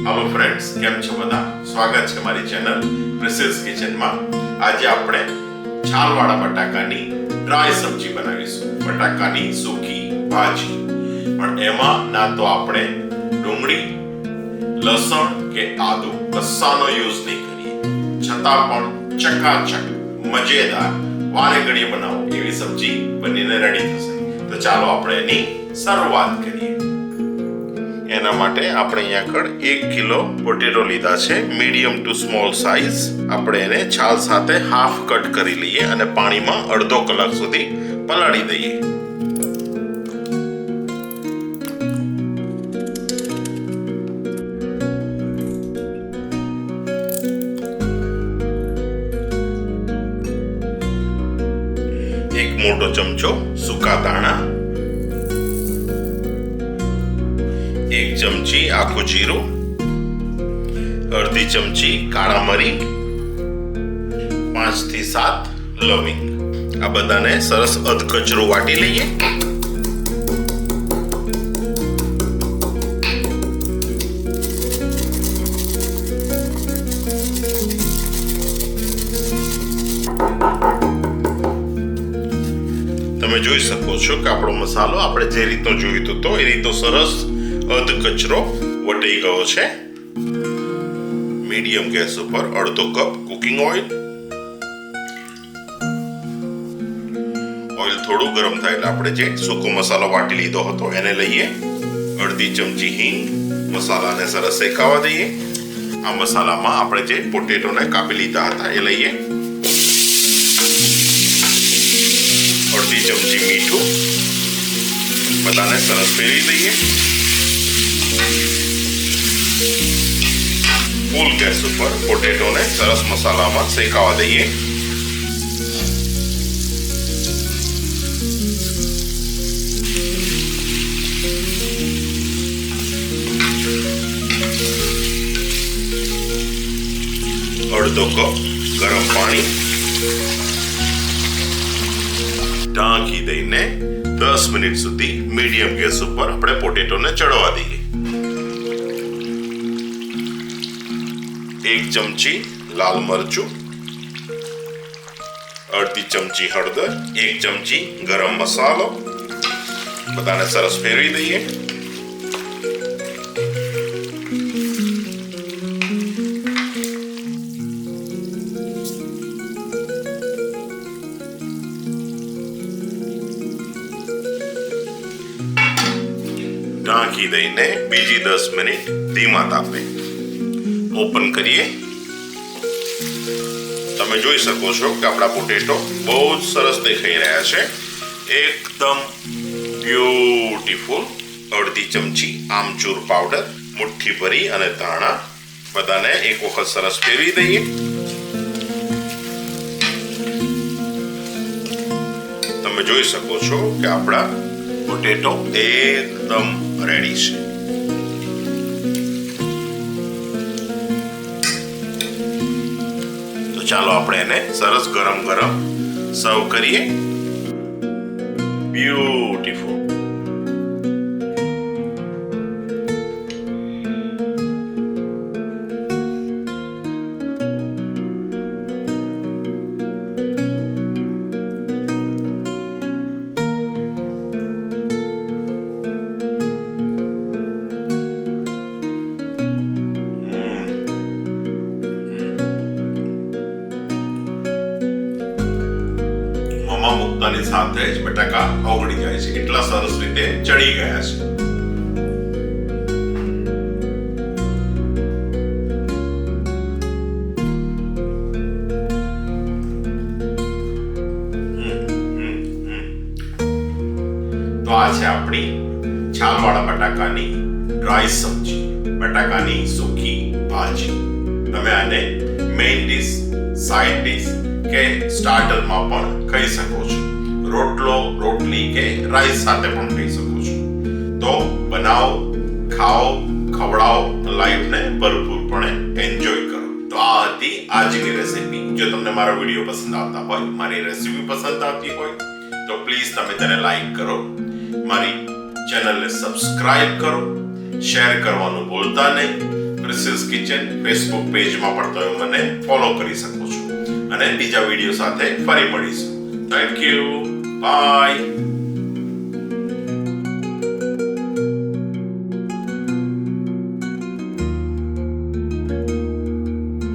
Hello friends, केम छो बधा? स्वागत है मारी चैनल प्रिसिल्स किचन में। आज આપણે છાલવાળા બટાકાની ડ્રાય સબ્જી બનાવીશું, બટાકાની સૂકી ભાજી। પણ એમાં ના તો આપણે ડુંગળી, લસણ કે આદુ કસાનો યુઝ નહીં કરીએ, છતાં પણ ચકાચક મજેદાર વારે ઘડીએ બનાવો એવી સબ્જી બનીને રેડી થશે। તો ચાલો આપણે એની શરૂઆત કરીએ। એના માટે આપણે અહીંયા આગળ 1 કિલો પોટેટો લીધા છે, મીડિયમ ટુ સ્મોલ સાઇઝ। આપણે એને છાલ સાથે હાફ કટ કરી લઈએ અને પાણીમાં અડધો કલાક સુધી પલાળી દઈએ। એક મોટો ચમચો સૂકા દાણા, 1 ચમચી આખું જીરું, અડધી ચમચી કાળા મરી, 5 થી 7 લવિંગ। આ બધાને સરસ અધકચરું વાટી લઈએ। તમે જોઈ શકો છો કે આપણો મસાલો આપણે જે રીતનો જોઈતો હતો એ રીતનો સરસ અધકચરો વટાઈ ગયો છે। મીડિયમ ગેસ ઉપર અડધો કપ કુકિંગ ઓઇલ થોડું ગરમ થાય એટલે આપણે જે સૂકો મસાલો વાટી લીધો હતો એને લઈએ। અડધી ચમચી હિંગ, મસાલાને સરસ શેકાવા દઈએ। આ મસાલામાં આપણે જે પોટેટોને કાપી લીધા હતા એ લઈએ। અડધી ચમચી મીઠું, બધાને સરસ ફેરવી દઈએ। ફૂલ ગેસ ઉપર પોટેટોને સરસ મસાલામાં શેકાવા દઈએ। અડધો કપ ગરમ પાણી ઢાંકી દઈને 10 મિનિટ સુધી મીડિયમ ગેસ ઉપર આપણે પોટેટોને ચડવા દઈએ। 1 ચમચી લાલ મરચું, અડધી ચમચી હળદર, 1 ચમચી ગરમ મસાલો, બધાને સરસ ફેરવી દઈએ। ઢાંકી દઈને બીજી 10 મિનિટ ધીમા તાપે ઓપન કરીએ। તમે જોઈ શકો છો કે આપણા પોટેટો બહુ જ સરસ દેખાઈ રહ્યા છે, એકદમ બ્યુટીફુલ। અડધી ચમચી આમચૂર પાવડર, મુઠ્ઠી ભરી અને ધાણા, બધાને એક વખત સરસ ફેરવી દઈએ। તમે જોઈ શકો છો કે આપણા પોટેટો એકદમ રેડી છે। તો ચાલો આપણે એને સરસ ગરમ ગરમ સર્વ કરીએ। બ્યુટીફુલ। મુકતાની સાથે જ બટાકા ઓગળી જાય છે, એટલા સરસ રીતે ચડી ગયા છે। તો આ છે આપણી છાલવાળા બટાકાની ડ્રાય સબ્જી, બટાકાની સૂકી ભાજી। તમે આને મેઇન ડિશ, સાઇડ ડિશ કે સ્ટાર્ટરમાં પણ ખાઈ શકો છો, રોટલો, રોટલી કે રાઈસ સાથે પણ ખાઈ શકો છો। તો બનાવો, ખાઓ, ખવડાવો, લાઈફને ભરપૂરપણે એન્જોય કરો। તો આ હતી આજની રેસીપી। જો તમને મારો વિડીયો પસંદ આવતા હોય, મારી રેસીપી પસંદ આવતી હોય તો પ્લીઝ તમે તેને લાઈક કરો, મારી ચેનલને સબસ્ક્રાઇબ કરો, શેર કરવાનું ભૂલતા નહીં। પ્રિસિસ કિચન ફેસબુક પેજમાં પણ તમે મને ફોલો કરી શકો છો અને બીજા વિડીયો સાથે ફરી મળીશું. Thank you. બાય.